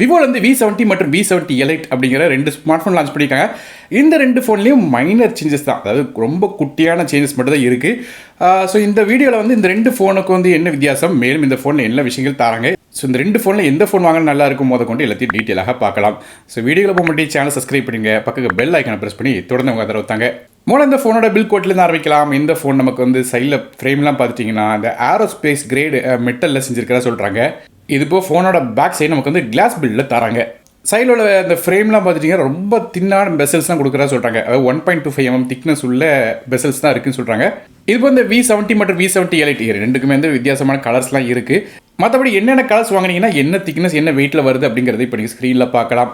விவோலேருந்து V70 மற்றும் V70 elite அப்படிங்கிற 2 smart phone launch பண்ணியிருக்காங்க. இந்த 2 ஃபோன்லேயும் மைனர் சேஞ்சஸ் தான், அதாவது ரொம்ப குட்டியான சேஞ்சஸ் மட்டும் தான் இருக்குது. ஸோ இந்த வீடியோவில் வந்து இந்த 2 ஃபோனுக்கு வந்து என்ன வித்தியாசம், மேலும் இந்த ஃபோனில் என்ன விஷயங்கள் தராங்க, ஸோ இந்த 2 ஃபோனில் எந்த ஃபோன் வாங்கினா நல்லா இருக்கும் போத கொண்டு எல்லாத்தையும் டீட்டெயிலாக பார்க்கலாம். ஸோ வீடியோவில் போக முடியும் சேனல் சப்ஸ்கிரைப் பண்ணுங்க, பக்கத்துக்கு பெல் ஐக்கானை ப்ரெஸ் பண்ணி தொடர்ந்து உங்கள் ஆதரவு தாங்க. மூலம் இந்த ஃபோனோட பில் கோட்லேருந்து ஆரம்பிக்கலாம். இந்த ஃபோன் நமக்கு வந்து சைடில் ஃப்ரேம்லாம் பார்த்துட்டிங்கன்னா இந்த ஏரோஸ்பேஸ் கிரேடு மெட்டலில் செஞ்சுருக்கிறதா சொல்கிறாங்க. இது இப்போ ஃபோனோட பேக் சைடு நமக்கு வந்து கிளாஸ் பில்டில் தராங்க. சைடில் உள்ள இந்த ஃப்ரேம்லாம் பார்த்துட்டிங்கன்னா ரொம்ப தின்னான பெசல்ஸ்லாம் கொடுக்குறதா சொல்கிறாங்க. அதாவது 1.25 mm திக்னஸ் உள்ள பெசல்ஸ் தான் இருக்குன்னு சொல்கிறாங்க. இது இப்போ இந்த V70 மற்றும் V70 எலைட் ரெண்டுக்குமே வந்து வித்தியாசமான கலர்ஸ்லாம் இருக்குது. மற்றபடி என்னென்ன கலர்ஸ் வாங்கினீங்கன்னா என்ன திக்னஸ் என்ன வெயிட்டில் வருது அப்படிங்கிறது இப்போ நீங்கள் ஸ்க்ரீனில் பார்க்கலாம்.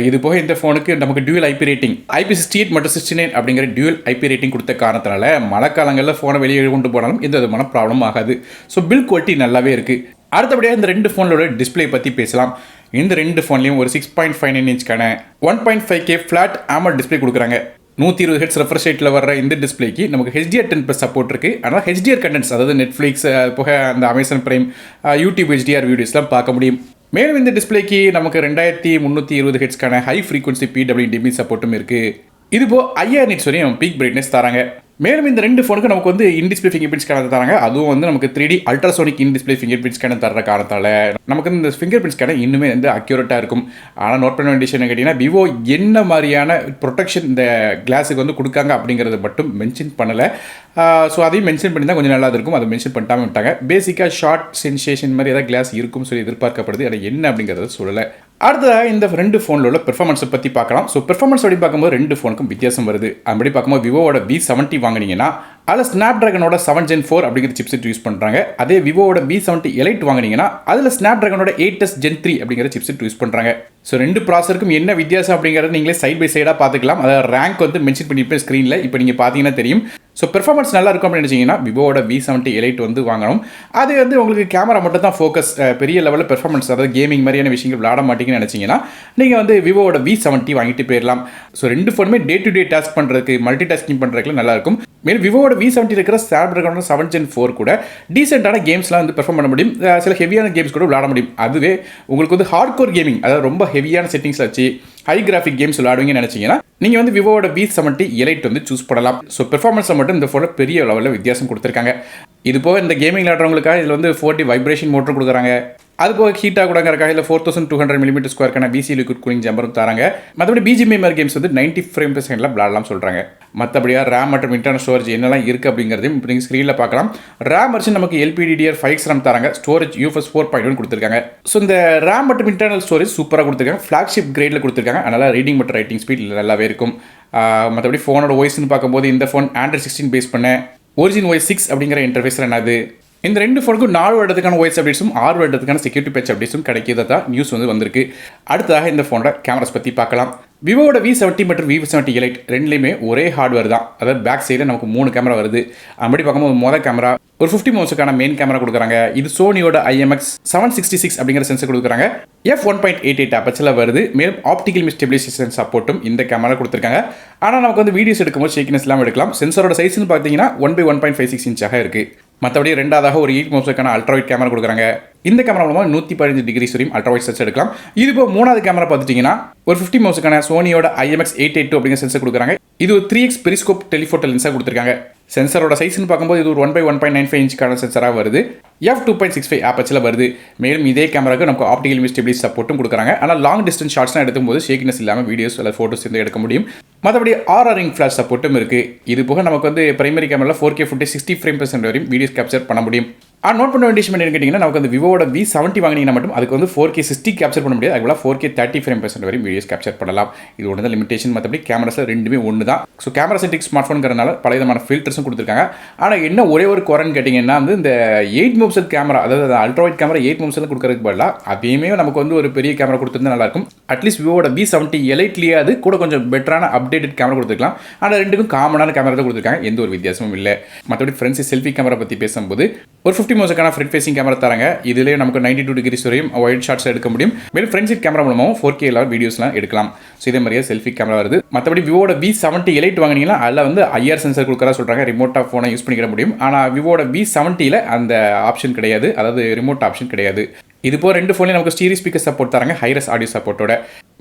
இது போக இந்த ஃபோனுக்கு நமக்கு டியூல் ஐபி ரேட்டிங் IP68 மற்றும் 69 அப்படிங்கிற டியூல் ஐபி ரேட்டிங் கொடுத்த காரணத்தினால மழை காலங்களில் ஃபோனை வெளியே கொண்டு போனாலும் எந்த விதமான ப்ராப்ளம் ஆகாது. ஸோ பில் குவாலிட்டி நல்லாவே இருக்குது. அடுத்தபடியாக இந்த 2 ஃபோனோட டிஸ்பிளே பற்றி பேசலாம். இந்த 2 ஃபோன்லேயும் ஒரு 6.59 இன்ச்க்கான 1.5K ஃப்ளாட் AMOLED டிஸ்பிளே கொடுக்குறாங்க. 120 ஹெர்ட்ஸ் ரெஃப்ரெஷ் ரேட்டில் வர இந்த டிஸ்பிளேக்கு நமக்கு HDR10+ சப்போர்ட் இருக்குது. ஆனால் HDR கண்டென்ட்ஸ், அதாவது நெட்ஃப்ளிக்ஸ் போக அந்த அமேசான் பிரைம், யூடியூப் HDR வீடியோஸ்லாம் பார்க்க முடியும். மேலும் இந்த டிஸ்பிளேக்கு நமக்கு 2320 ஹெர்ட்ஸ்க்கான ஹை ஃப்ரீக்வன்சி PWDB சப்போர்ட்டும் இருக்குது. இதுபோ 5000 nits வரையும் பீக் பிரைட்னஸ் தராங்க. மேலும் இந்த 2 ஃபோனுக்கு நமக்கு வந்து in display finger print scanner தராங்க. அதுவும் வந்து நமக்கு 3D ultrasonic in display finger print scanner தர காரணத்தால் நமக்கு இந்த ஃபிங்கர் பிரிண்ட் ஸ்கேனர் இன்னுமே வந்து அக்யூரேட்டாக இருக்கும். ஆனால் நோட் பண்ண வேண்டிய விஷயம் கேட்டிங்கன்னா, விவோ என்ன மாதிரியான ப்ரொடெக்ஷன் இந்த கிளாஸுக்கு வந்து கொடுக்காங்க அப்படிங்கிறத மட்டும் மென்ஷன் பண்ணலை. ஸோ அதையும் மென்ஷன் பண்ணி தான் கொஞ்சம் நல்லா இருக்கும். அதை மென்ஷன் பண்ணிட்டாமல் விட்டாங்க. பேசிக்காக ஷார்ட் சென்சேஷன் மாதிரி ஏதாவது கிளாஸ் இருக்கும்னு சொல்லி எதிர்பார்க்கப்படுது. அது என்ன அப்படிங்கிறத சொல்லலை. அடுத்ததாக இந்த 2 ஃபோனில் உள்ள பெர்ஃபார்மன்ஸை பற்றி பார்க்கலாம். ஸோ பெர்ஃபார்மன்ஸ் அப்படி பார்க்கும்போது 2 ஃபோனுக்கும் வித்தியாசம் வருது. அப்படி பார்க்கும்போது விவோவோட V70 வாங்கினீங்கன்னா அதில் ஸ்னாப்ட்ராகனோட 7 Gen 4 அப்படிங்கிற சிப்செட் யூஸ் பண்ணுறாங்க. அதே விவோவோட V70 எலைட் வாங்கினீங்கன்னா அதில் ஸ்னாப்ட்ராகனோட 8S Gen 3 அப்படிங்கிற சிப்செட் யூஸ் பண்ணுறாங்க. ஸோ 2 ப்ராசருக்கும் என்ன வித்தியாசம் அப்படிங்கிறத நீங்களே சைட் பை சைடாக பார்த்துக்கலாம். அதாவது ரேங்க் வந்து மென்ஷன் பண்ணியிருப்பேன் ஸ்க்ரீனில். இப்போ நீங்கள் பார்த்தீங்கன்னா தெரியும். ஸோ பெர்ஃபார்மன்ஸ் நல்லா இருக்கும் அப்படின்னு நினச்சிங்கன்னா விவோட V70 எலைட் வந்து வாங்கணும். அது வந்து உங்களுக்கு கேமரா மட்டும் தான் ஃபோக்கஸ், பெரிய லெவலில் பெர்ஃபார்மன்ஸ், அதாவது கேமிங் மாதிரியான விஷயங்கள் விளாட மாட்டீங்கன்னு நினச்சிங்கன்னா நீங்கள் வந்து விவோட V70 வாங்கிட்டு போயிடலாம். ஸோ 2 ஃபோனுமே டே டு டே டாஸ்க் பண்ணுறதுக்கு, மல்டி டாஸ்கிங் பண்ணுறதுக்கு நல்லாயிருக்கும். மேலும் விவோட V70 இருக்கிற ஸ்னாப்ட்ராகனோட 7 Gen 4 கூட டீசெண்டான கேம்ஸ்லாம் வந்து பெர்ஃபார்ம் பண்ண முடியும். சில ஹெவியான கேம்ஸ் கூட விளாட முடியும். அதுவே உங்களுக்கு வந்து ஹார்ட் கோர் கேமிங், அதாவது ரொம்ப ஹெவியான செட்டிங்ஸில் வச்சு ஹை கிராஃபிக் கேம்ஸ் விளாடுவீங்கன்னு நினச்சிங்கன்னா நீங்கள் வந்து விவோட V70 எலைட் வந்து சூஸ் பண்ணலாம். ஸோ பெர்ஃபார்மன்ஸை மட்டும் இந்த ஃபோனில் பெரிய லெவலில் வித்தியாசம் கொடுத்துருக்காங்க. இது போக இந்த கேமிங் விளாடுறவங்களுக்காக இதில் வந்து 4D வைப்ரேஷன் மோட்டர் கொடுக்குறாங்க. அது போக ஹீட்டாக கூடங்கிறக்காக இல்லை 4200 mm² VC லிக்விட் கூலிங் ஜம்பரும் தராங்க. மற்றபடி BGMI கேம்ஸ் வந்து 90 frames per second விளாடலாம் சொல்கிறாங்க. மற்றபடியாக ரேம் மற்றும் இன்டர்னல் ஸ்டோரேஜ் என்னெல்லாம் இருக்குது அப்படிங்கிறதையும் இப்போ நீங்கள் ஸ்க்ரீனில் பார்க்கலாம். ரேம் வச்சு நமக்கு LPDDR5 RAM தராங்க. ஸ்டோரேஜ் UFS 4.1 கொடுத்துருக்காங்க. ஸோ இந்த ரேம் மற்றும் இன்டர்னல் ஸ்டோரேஜ் சூப்பராக கொடுத்துருக்காங்க. ஃப்ளாக்ஷிப் கிரேடில் கொடுத்துருக்காங்க. அதனால் ரீடிங் மற்றும் ரைட்டிங் ஸ்பீட் நல்லாவே இருக்கும். மற்றபடி ஃபோனோட வாய்ஸ்ன்னு பார்க்கும்போது இந்த ஃபோன் Android 16 பேஸ் பண்ண Origin OS 6 அப்படிங்கிற இன்டர்ஃபேஸ் என்னது. இந்த 2 ஃபோனுக்கும் 4 வருடத்துக்கான வாய்ஸ் அப்டேட்ஸும் 6 வருடத்துக்கான செக்யூரிட்டி பேட்ச் அப்டேட்ஸும் கிடைக்கிறதா நியூஸ் வந்து வந்திருக்கு. அடுத்ததாக இந்த ஃபோனோட கேமராஸ் பற்றி பார்க்கலாம். விவோட V70 மற்றும் V70 எலைட் ரெண்டுலேயுமே ஒரே ஹார்ட்வேர் தான். அதாவது பேக் சைடில் நமக்கு 3 கேமரா வருது. அப்படி பார்க்கும்போது மொதல் கேமரா ஒரு 50 மவுஸுக்கான மெயின் கேமரா கொடுக்குறாங்க. இது சோனியோட IMX766 அப்படிங்கிற சென்சர் கொடுக்குறாங்க. f1.88 அப்பச்சில் வருது. மேலும் ஆப்டிகல் இமேஜ் ஸ்டெபிலைசேஷன் சப்போர்ட்டும் இந்த கேமரா கொடுத்துருக்காங்க. ஆனால் நமக்கு வந்து வீடியோஸ் எடுக்கும்போது ஷேக்கினஸ் இல்லாமல் எடுக்கலாம். சென்சரோட சைஸ்ன்னு பார்த்தீங்கன்னா 1/1.56 இன்ச்சாக இருக்குது. மற்றபடி ரெண்டாவதாக ஒரு 8 மவுஸுக்கான அல்ட்ராவைட் கேமரா கொடுக்குறாங்க. இந்த கேமரா மூலமாக 115 டிகிரிஸ் வரையும் அல்ட்ராவைட் சென்சர் எடுக்கலாம். இது இப்போ 3வது கேமரா பார்த்துட்டிங்கன்னா ஒரு 50 மவுஸுக்கான சோனியோட IMX882 அப்படிங்கிற சென்சர் கொடுக்குறாங்க. இது ஒரு 3x பெரிஸ்கோப் டெலிஃபோட்டோ லென்ஸாக கொடுத்துருக்காங்க. சென்சரோட சைஸ்ன்னு பார்க்கும்போது இது ஒரு 1/1.95 இன்ச்சுக்கான சென்சராக வருது. f2.65 ஆப்பச்சில் வருது. மேலும் இதே கேமராவுக்கு நமக்கு ஆப்டிகல் இமேஜ் ஸ்டெபிலைஸ் சப்போர்ட்டும் கொடுக்குறாங்க. ஆனால் லாங் டிஸ்டன்ஸ் ஷாட்ஸ்லாம் எடுக்கும்போது ஷேக்கினஸ் இல்லாமல் வீடியோஸ் அல்லது ஃபோட்டோஸ் வந்து எடுக்க முடியும். மற்றபடி RRing ஃப்ளாஷ் சப்போர்ட்டும் இருக்குது. இது போக நமக்கு வந்து பிரைமரி கேமராவில் 4K footage 60 frames per second வரையும் வீடியோஸ் கேப்சர் பண்ண முடியும். நோட் பண்ண வேண்டிய விஷயம் என்ன கேட்டிங்கன்னா, நமக்கு வந்து விவோட V70 வாங்கினீங்கன்னா மட்டும் அதுக்கு வந்து 4K 60 கேப்சர் பண்ண முடியாது. அதுக்குள்ள 4K 30 frames per second வரையும் வீடியோஸ் கேப்சர் பண்ணலாம். இது ஒன்று தான் லிமிடேஷன். மற்றபடி கேமராஸில் ரெண்டுமே ஒன்று தான். ஸோ கேமரா சென்ட்ரிக் ஸ்மார்ட் ஃபோனுங்கிறதுனால பல விதமான ஃபில்டர்ஸும் கொடுத்துருக்காங்க. ஆனால் என்ன ஒரே ஒரு குறைன்னு கேட்டிங்கன்னா வந்து இந்த 8 மெகாபிக்சல் கேமரா, அதாவது அல்ட்ராவைட் கேமரா 8 மெகாபிக்சல் கொடுக்கறதுக்கு பதிலாக அதையுமே நமக்கு வந்து ஒரு பெரிய கேமரா கொடுத்துருந்தா நல்லாயிருக்கும். அட்லீஸ்ட் விவோட V70 எலைட்லேயே அது கூட கொஞ்சம் பெட்டரான அப்டேட்டட் கேமரா கொடுத்துருக்கலாம். ஆனால் ரெண்டுக்கும் காமனான கேமரா தான் கொடுத்துருக்காங்க. எந்த ஒரு வித்தியாசமும் இல்லை. மற்றபடி ஃப்ரெண்ட்ஸ் செல்ஃபி கேமரா பற்றி பேசும்போது ஒரு 50 மவுஸுக்கான ஃப்ரண்ட் ஃபேசிங் கேமரா தராங்க. இதுலேயே நமக்கு 92 டிகிரிஸ் வரையும் ஒயிட் ஷாட்ஸ் எடுக்க முடியும். மேலும் ஃப்ரண்ட் சைட் கேமரா மூலமாகவும் 4K வீடியோஸ்லாம் எடுக்கலாம். ஸோ இதே மாதிரியே செல்ஃபி கேமரா வருது. மற்றபடி விவோட V70 எலைட் வாங்கினீங்கன்னா அதில் வந்து IR சென்சர் கொடுக்குறா சொல்கிறாங்க. ரிமோட்டாக ஃபோனை யூஸ் பண்ணிக்கிற முடியும். ஆனால் விவோட V70ல் அந்த ஆப்ஷன் கிடையாது. அதாவது ரிமோட் ஆப்ஷன் கிடையாது. இது போக ரெண்டு ஃபோன்லேயும் நமக்கு ஸ்டீரியோ ஸ்பீக்கர் சப்போர்ட் தராங்க, ஹைரஸ் ஆடியோ சப்போர்ட்டோட.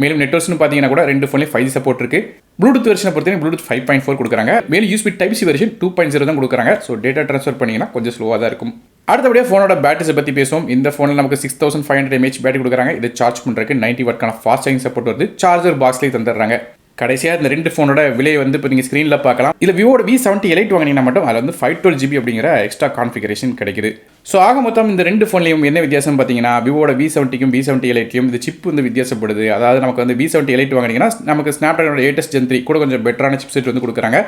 மேலும் நெட்வொர்க்ஸ்னு பார்த்தீங்கன்னா கூட ரெண்டு ஃபோன்லேயும் 5G சப்போர்ட் இருக்குது. ப்ளூடூத் வெர்ஷனை பொறுத்தவரைக்கும் ப்ளூடூத் 5.4 கொடுக்குறாங்க. மேலும் யூஎஸ்பி டைப் சி வெர்ஷன் 2.0 தான் கொடுக்குறாங்க. ஸோ டேட்டா ட்ரான்ஸ்ஃபர் பண்ணிங்கன்னா கொஞ்சம் ஸ்லோவாக தான் இருக்கும். அடுத்தபடியாக ஃபோனோட பேட்டரிஸை பற்றி பேசுவோம். இந்த ஃபோனில் நமக்கு 6500 mAh பேட்டரி கொடுக்குறாங்க. இதை சார்ஜ் பண்ணுறதுக்கு 90 வாட்க்கான ஃபாஸ்ட் சார்ஜிங் சப்போர்ட் வருது. சார்ஜர் பாக்ஸ்லேயே தந்துடுறாங்க. கடைசியாக இந்த ரெண்டு ஃபோனோட விலை வந்து இப்போ நீங்கள் ஸ்க்ரீனில் பார்க்கலாம். இதில் விவோட V70 Lite வாங்கினீங்கன்னா மட்டும் அதில் வந்து 512GB அப்படிங்கிற எக்ஸ்ட்ரா கான்ஃபிகரேஷன் கிடைக்குது. ஸோ ஆக மொத்தம் இந்த ரெண்டு ஃபோன்லையும் என்ன வித்தியாசம் பார்த்தீங்கன்னா, விவோட V70க்கும் V70 Liteலையும் இந்த சிப் வந்து வித்தியாசப்படுது. அதாவது நமக்கு வந்து V70 Lite வாங்கினீங்கன்னா நமக்கு ஸ்னாப்ட்ராகனோட 8s Gen 3 கூட கொஞ்சம் பெட்டரான சிப்செட் வந்து கொடுக்குறாங்க.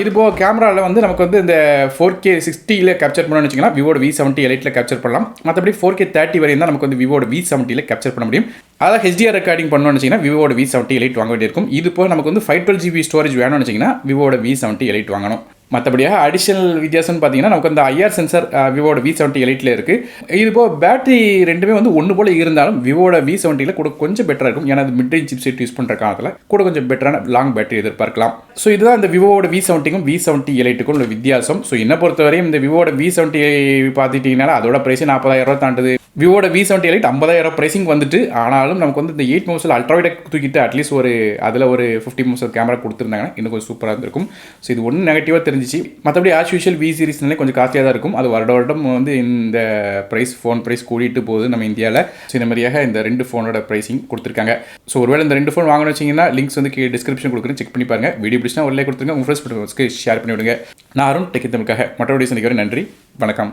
இது போக கேமராவில் வந்து நமக்கு வந்து இந்த 4K 60ல் கேப்சர் பண்ணணும்னு வச்சிங்கன்னா விவோட V70 Liteல கேப்சர் பண்ணலாம். மற்றபடி 4K 30 வரையும் தான் நமக்கு வந்து விவோட V70ல கேப்சர் பண்ண முடியும். அதாவது HDR ரெக்கார்டிங் பண்ணணும்னு வச்சிங்கன்னா விவோட V70 Lite வாங்க வேண்டியிருக்கும். இது போக நமக்கு வந்து 512GB ஸ்டோரேஜ் வேணும்னு வச்சிங்கன்னா விவோட V70 Lite வாங்கணும். மற்றபடியாக அடிஷனல் வித்தியாசம்னு பார்த்தீங்கன்னா நமக்கு அந்த IR சென்சார் விவோட V70 Liteல இருக்குது. இது போக பேட்டரி ரெண்டுமே வந்து ஒன்று போல் இருந்தாலும் விவோட V70ல கூட கொஞ்சம் பெட்டராக இருக்கும். ஏன்னா அது மிட் ரேஞ்ச் சிப்செட் யூஸ் பண்ணுற காலத்தில் கூட கொஞ்சம் பெட்டரான லாங் பேட்டரி எதிர்பார்க்கலாம். ஸோ இதுதான் இந்த விவோட V70க்கும் V70 Liteக்கும் உள்ள வித்தியாசம். ஸோ என்னை பொறுத்தவரையும் இந்த விவோட V70 பார்த்துட்டிங்கன்னா அதோட ப்ரைஸே 40,000 தாண்டுது. விவோட V70 Lite 50,000 ப்ரைஸிங் வந்துட்டு, ஆனாலும் நமக்கு வந்து இந்த 8 மெகாபிக்சல் அல்ட்ராவைட் தூக்கிட்டு அட்லீஸ்ட் ஒரு அதில் ஒரு 50 மெகாபிக்சல் கேமரா கொடுத்துருந்தாங்கன்னா இன்னும் கொஞ்சம் சூப்பராக இருந்திருக்கும். ஸோ இது ஒன்றும் நெகட்டிவாக தெரிஞ்சிச்சு. மற்றபடி ஆஸ் யூஷுவல் V சீரிஸ்னாலே கொஞ்சம் காஸ்ட்லியாக தான் இருக்கும். அது வருடம் வந்து இந்த ஃபோன் ப்ரைஸ் கூட்டிகிட்டு போகுது நம்ம இந்தியாவில். ஸோ இந்த மாதிரியாக இந்த ரெண்டு ஃபோனோட ப்ரைஸிங் கொடுத்துருக்காங்க. ஸோ ஒருவேளை இந்த ரெண்டு ஃபோன் வாங்கணும்னு வச்சிங்கன்னா லிங்க்ஸ் வந்து டிஸ்கிரிப்ஷன் கொடுக்குறேன், செக் பண்ணி பாருங்கள். வீடியோ பிடிச்சினா ஒரு லைக் கொடுத்துருங்க, உங்கள் ஃப்ரெண்ட்ஸ்க்கு ஷேர் பண்ணி விடுங்க. நான் அருண் டெக் தமிழுக்காக மற்றபடி சந்திக்கிறேன். நன்றி, வணக்கம்.